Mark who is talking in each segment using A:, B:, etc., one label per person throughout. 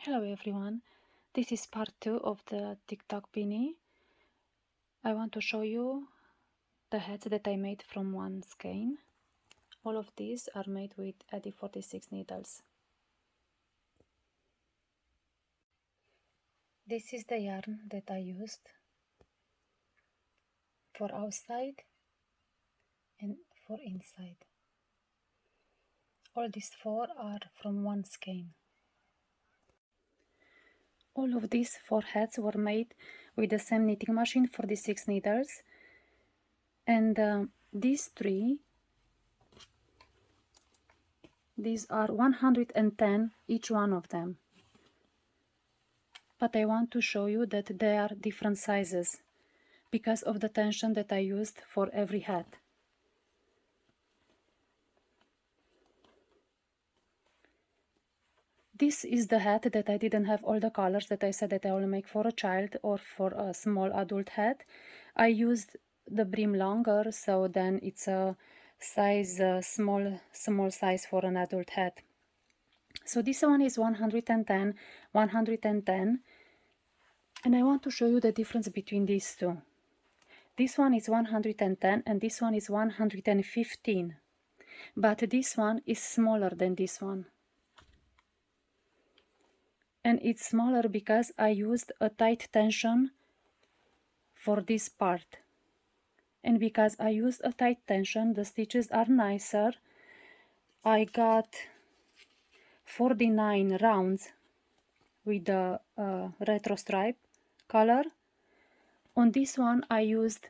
A: Hello everyone, this is part 2 of the TikTok Beanie. I want to show you the hats that I made from one skein. All of these are made with Addi 46 needles. This is the yarn that I used for outside and for inside. All these 4 are from one skein. All of these 4 hats were made with the same knitting machine, 46 needles, and these 3, these are 110 each one of them. But I want to show you that they are different sizes because of the tension that I used for every hat. This is the hat that I didn't have all the colors that I said that I will make for a child or for a small adult hat. I used the brim longer, so then it's a size small size for an adult hat. So this one is 110, 110, and I want to show you the difference between these two. This one is 110 and this one is 115, but this one is smaller than this one. And it's smaller because I used a tight tension for this part. And because I used a tight tension, the stitches are nicer. I got 49 rounds with the retro stripe color. On this one I used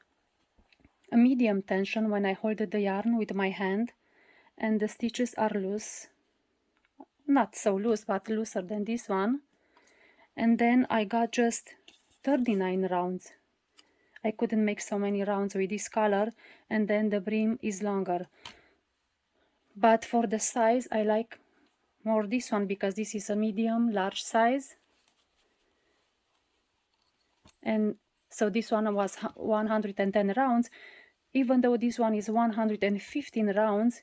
A: a medium tension when I hold the yarn with my hand, and the stitches are loose. Not so loose, but looser than this one. And then I got just 39 rounds. I couldn't make so many rounds with this color, and then the brim is longer. But for the size, I like more this one because this is a medium large size. And so this one was 110 rounds. Even though this one is 115 rounds,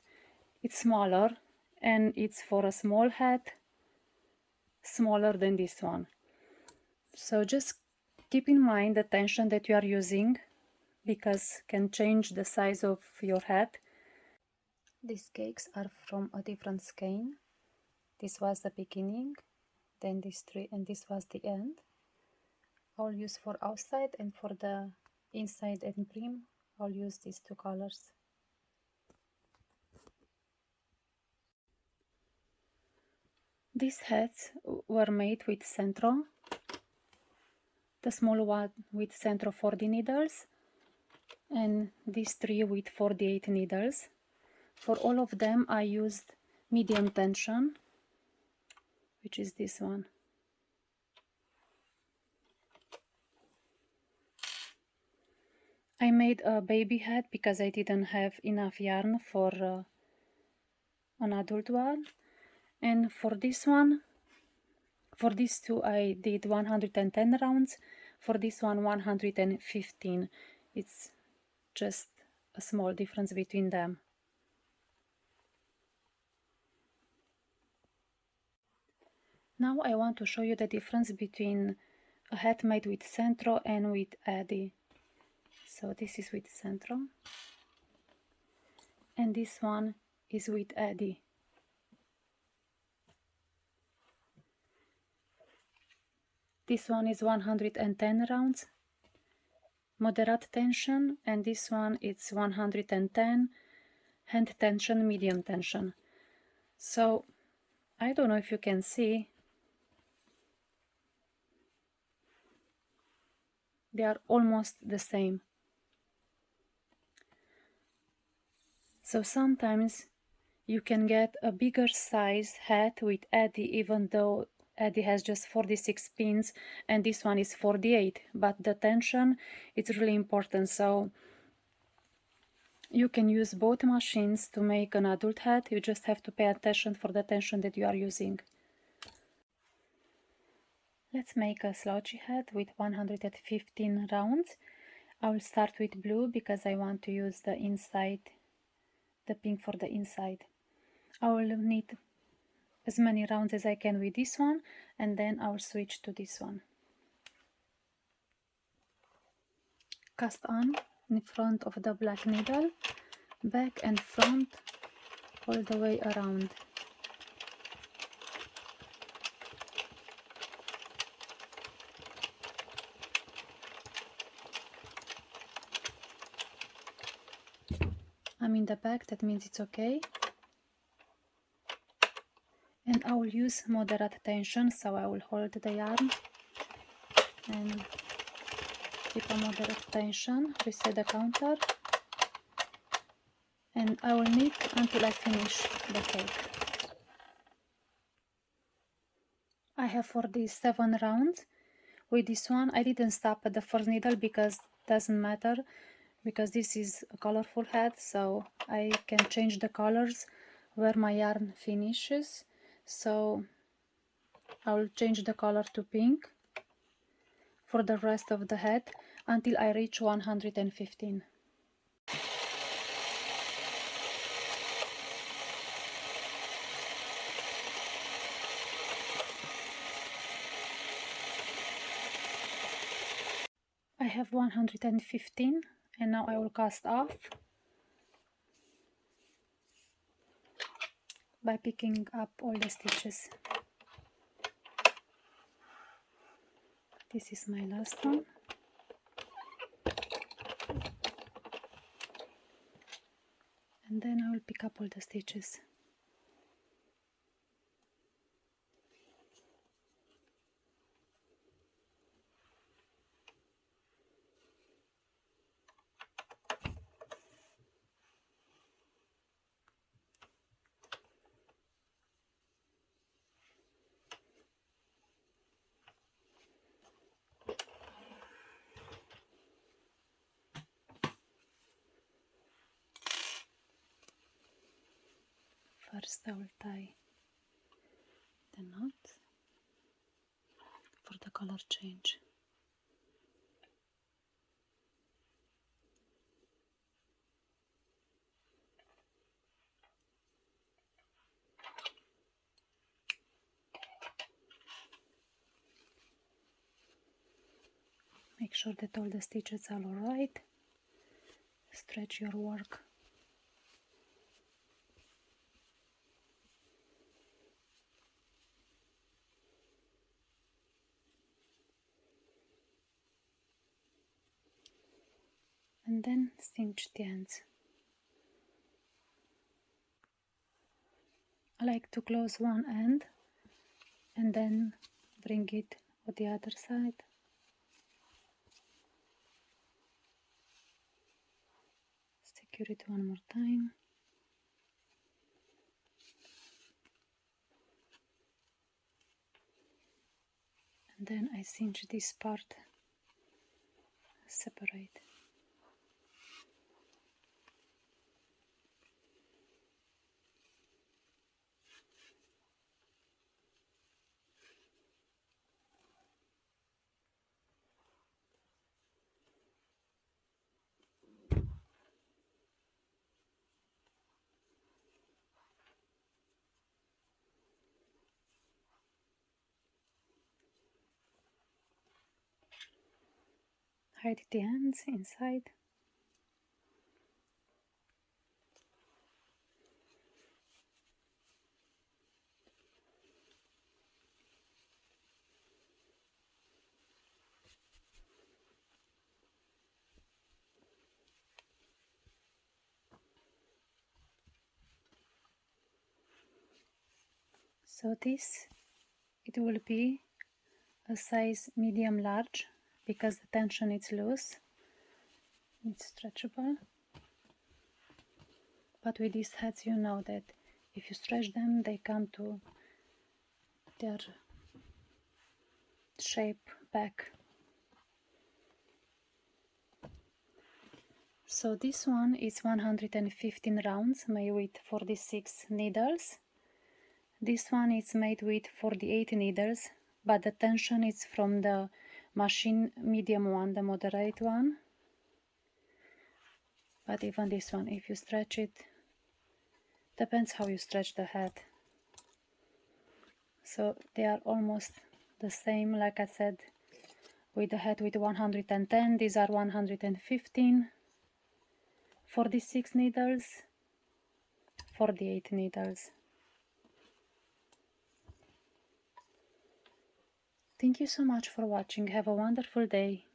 A: it's smaller, and it's for a small hat, smaller than this one. So just keep in mind the tension that you are using, because can change the size of your hat. These cakes are from a different skein. This was the beginning, then these 3, and this was the end. I'll use for outside, and for the inside and brim I'll use these 2 colors. These hats were made with Sentro, the small one with Sentro 40 needles, and these 3 with 48 needles. For all of them I used medium tension, which is this one. I made a baby hat because I didn't have enough yarn for an adult one. And for this one, for these 2 I did 110 rounds, for this one 115. It's just a small difference between them. Now I want to show you the difference between a hat made with Sentro and with Addi. So this is with Sentro, and this one is with Addi. This one is 110 rounds, moderate tension, and this one it's 110, hand tension, medium tension. So I don't know if you can see, they are almost the same. So sometimes you can get a bigger size hat with Addi, even though Addi has just 46 pins and this one is 48, but the tension is really important. So you can use both machines to make an adult hat. You just have to pay attention for the tension that you are using. Let's make a slouchy hat with 115 rounds. I will start with blue because I want to use the inside, the pink for the inside. I will knit as many rounds as I can with this one, and then I'll switch to this one. Cast on in front of the black needle, back and front, all the way around. I'm in the back, that means it's okay. And I will use moderate tension, so I will hold the yarn and keep a moderate tension, reset the counter, and I will knit until I finish the cake. I have for these 7 rounds. With this one I didn't stop at the first needle because it doesn't matter, because this is a colorful hat, so I can change the colors where my yarn finishes. So I'll change the color to pink for the rest of the hat until I reach 115. I have 115 and now I will cast off by picking up all the stitches. This is my last one. And then I will pick up all the stitches. First I will tie the knot for the color change. Make sure that all the stitches are alright. Stretch your work. And then cinch the ends. I like to close one end and then bring it to the other side. Secure it one more time. And then I cinch this part separate. Hide the ends inside. So this, it will be a size medium large because the tension is loose, it's stretchable. But with these hats you know that if you stretch them they come to their shape back. So this one is 115 rounds made with 46 needles. This one is made with 48 needles, but the tension is from the machine medium one, the moderate one. But even this one, if you stretch it, depends how you stretch the hat. So they are almost the same, like I said, with the head with 110. These are 115. 46 needles, 48 needles. Thank you so much for watching. Have a wonderful day.